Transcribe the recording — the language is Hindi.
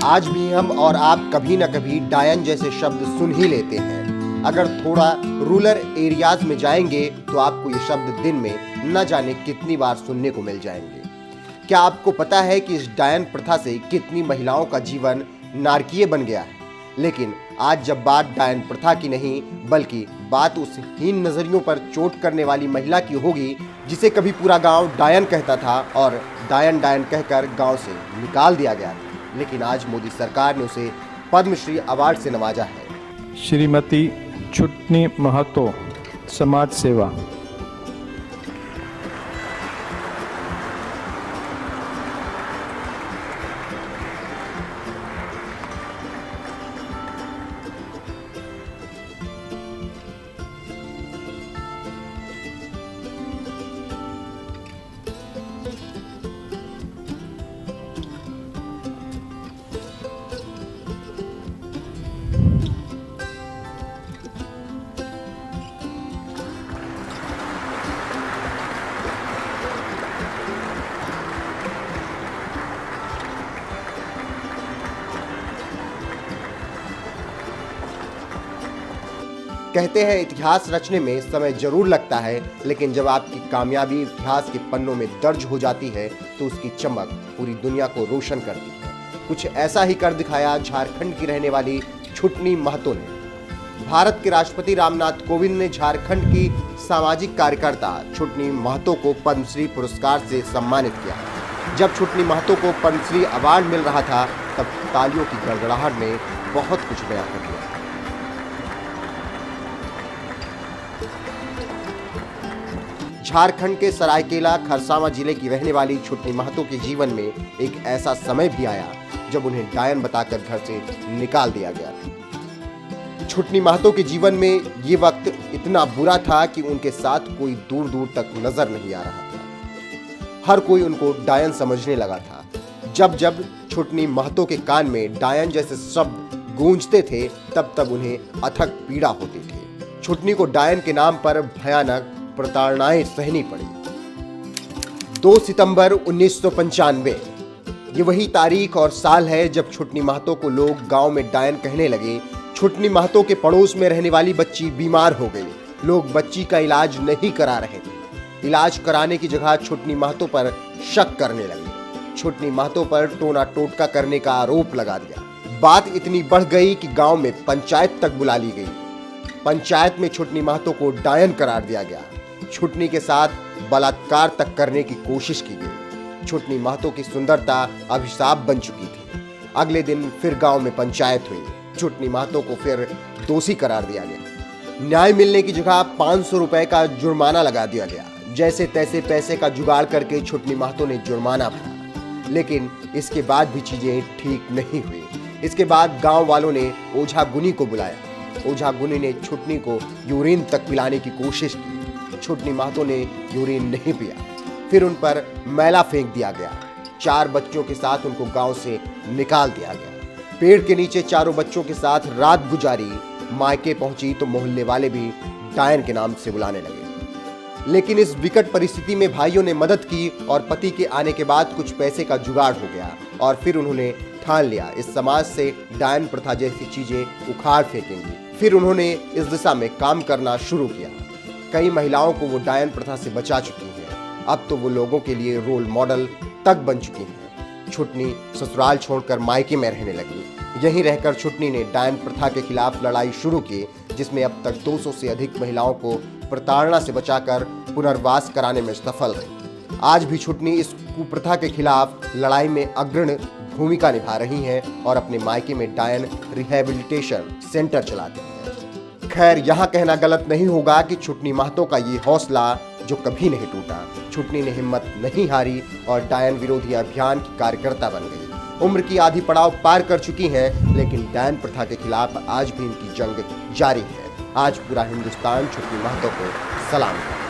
आज भी हम और आप कभी न कभी डायन जैसे शब्द सुन ही लेते हैं। अगर थोड़ा रूरल एरियाज में जाएंगे तो आपको ये शब्द दिन में न जाने कितनी बार सुनने को मिल जाएंगे। क्या आपको पता है कि इस डायन प्रथा से कितनी महिलाओं का जीवन नारकीय बन गया है? लेकिन आज जब बात डायन प्रथा की नहीं बल्कि बात उस हीन नजरियों पर चोट करने वाली महिला की होगी जिसे कभी पूरा गांव डायन कहता था और डायन डायन कहकर गांव से निकाल दिया गया था, लेकिन आज मोदी सरकार ने उसे पद्मश्री अवार्ड से नवाजा है। श्रीमती छुटनी महतो, समाज सेवा। कहते हैं इतिहास रचने में समय जरूर लगता है, लेकिन जब आपकी कामयाबी इतिहास के पन्नों में दर्ज हो जाती है तो उसकी चमक पूरी दुनिया को रोशन करती है। कुछ ऐसा ही कर दिखाया झारखंड की रहने वाली छुटनी महतो ने। भारत के राष्ट्रपति रामनाथ कोविंद ने झारखंड की सामाजिक कार्यकर्ता छुटनी महतो को पद्मश्री पुरस्कार से सम्मानित किया। जब छुटनी महतो को पद्मश्री अवार्ड मिल रहा था तब तालियों की गड़गड़ाहट ने बहुत कुछ बयां कर दिया। झारखंड के सरायकेला खरसावां जिले की रहने वाली छुटनी महतो के जीवन में एक ऐसा समय भी आया जब उन्हें डायन बताकर घर से निकाल दिया गया। छुटनी महतो के जीवन में ये वक्त इतना बुरा था कि उनके साथ कोई दूर दूर तक नजर नहीं आ रहा था। हर कोई उनको डायन समझने लगा था। जब जब छुटनी महतो के कान में डायन जैसे शब्द गूंजते थे तब तब उन्हें अथक पीड़ा होती थी। छुटनी को डायन के नाम पर भयानक प्रताड़नाएं सहनी पड़ी। 2 सितंबर 1995 ये वही तारीख और साल है जब छुटनी महतो को लोग गांव में डायन कहने लगे। छुटनी महतो के पड़ोस में रहने वाली बच्ची बीमार हो गई। लोग बच्ची का इलाज नहीं करा रहे थे। इलाज कराने की जगह छुटनी महतो पर शक करने लगे। छुटनी महतो पर टोना टोटका करने का आरोप लगा दिया। बात इतनी बढ़ गई कि गांव में पंचायत तक बुला ली गई। पंचायत में छुटनी महतो को डायन करार दिया गया। छुटनी के साथ बलात्कार तक करने की कोशिश की गई। छुटनी महतो की सुंदरता अभिशाप बन चुकी थी। अगले दिन फिर गांव में पंचायत हुई। छुटनी महतो को फिर दोषी करार दिया गया। न्याय मिलने की जगह 500 रुपए का जुर्माना लगा दिया गया। जैसे तैसे पैसे का जुगाड़ करके छुटनी महतो ने जुर्माना भरा, लेकिन इसके बाद भी चीजें ठीक नहीं हुई। इसके बाद गांव वालों ने ओझा गुनी को बुलाया। ओझा गुनी ने छुटनी को यूरिन तक पिलाने की कोशिश की। छुटनी महतो ने यूरिन नहीं पिया। फिर उन पर मैला फेंक दिया गया। 4 बच्चों के साथ उनको गांव से निकाल दिया गया। पेड़ के नीचे चारों बच्चों के साथ रात गुजारी। मायके पहुंची तो मोहल्ले वाले भी डायन के नाम से बुलाने लगे। लेकिन इस विकट परिस्थिति में भाइयों ने मदद की और पति के आने के बाद कुछ पैसे का जुगाड़ हो गया और फिर उन्होंने ठान लिया इस समाज से डायन प्रथा जैसी चीजें उखाड़ फेंकेंगी। फिर उन्होंने इस दिशा में काम करना शुरू किया। कई महिलाओं को वो डायन प्रथा से बचा चुकी हैं। अब तो वो लोगों के लिए रोल मॉडल तक बन चुकी हैं। छुटनी ससुराल छोड़कर मायके में रहने लगी। यहीं रहकर छुटनी ने डायन प्रथा के खिलाफ लड़ाई शुरू की, जिसमें अब तक 200 से अधिक महिलाओं को प्रताड़ना से बचाकर पुनर्वास कराने में सफल रही। आज भी छुटनी इस कुप्रथा के खिलाफ लड़ाई में अग्रणी भूमिका निभा रही हैं और अपने मायके में डायन रिहैबिलिटेशन सेंटर चलाती हैं। खैर, यहाँ कहना गलत नहीं होगा कि छुटनी महतो का ये हौसला जो कभी नहीं टूटा। छुटनी ने हिम्मत नहीं हारी और डायन विरोधी अभियान की कार्यकर्ता बन गई। उम्र की आधी पड़ाव पार कर चुकी हैं, लेकिन डायन प्रथा के खिलाफ आज भी इनकी जंग जारी है। आज पूरा हिंदुस्तान छुटनी महतो को सलाम करता है।